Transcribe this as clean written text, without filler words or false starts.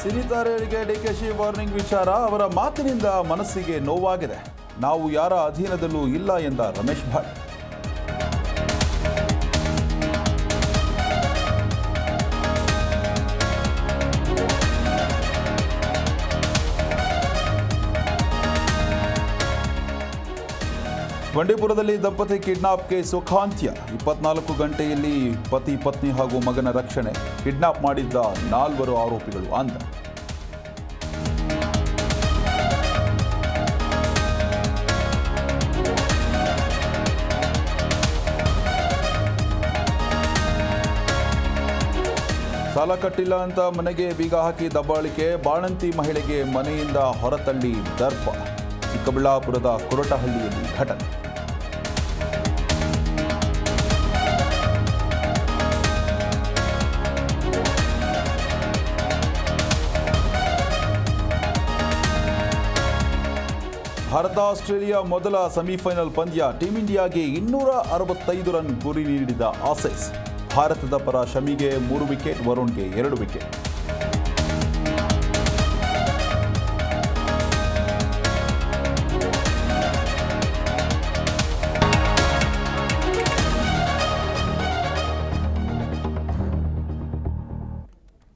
ಸಿರಿತಾರೆಯರಿಗೆ DKShi warning ವಿಚಾರ ಅವರ ಮಾತಿನಿಂದ ಮನಸ್ಸಿಗೆ ನೋವಾಗಿದೆ. ನಾವು ಯಾರ ಅಧೀನದಲ್ಲೂ ಇಲ್ಲ ಎಂದ ರಮೇಶ್ ಭಟ್. ಬಂಡೀಪುರದಲ್ಲಿ ದಂಪತಿ ಕಿಡ್ನಾಪ್ಗೆ ಸುಖಾಂತ್ಯ. 24 ಗಂಟೆಯಲ್ಲಿ ಪತಿ ಪತ್ನಿ ಹಾಗೂ ಮಗನ ರಕ್ಷಣೆ. ಕಿಡ್ನಾಪ್ ಮಾಡಿದ್ದ 4 ಆರೋಪಿಗಳು ಅಂದ. ಸಾಲ ಕಟ್ಟಿಲ್ಲ ಅಂತ ಮನೆಗೆ ಬೀಗ ಹಾಕಿ ದಬ್ಬಾಳಿಕೆ. ಬಾಣಂತಿ ಮಹಿಳೆಗೆ ಮನೆಯಿಂದ ಹೊರತಳ್ಳಿ ದರ್ಪ. ಚಿಕ್ಕಬಳ್ಳಾಪುರದ ಕೊರಟಹಳ್ಳಿಯಲ್ಲಿ ಘಟನೆ. ಭಾರತ ಆಸ್ಟ್ರೇಲಿಯಾ ಮೊದಲ ಸೆಮಿಫೈನಲ್ ಪಂದ್ಯ. ಟೀಂ ಇಂಡಿಯಾಗೆ 265 ರನ್ ಗುರಿ ನೀಡಿದ ಆಸೀಸ್. ಭಾರತದ ಪರ ಶಮಿಗೆ 3 ವಿಕೆಟ್, ವರುಣ್ಗೆ 2 ವಿಕೆಟ್.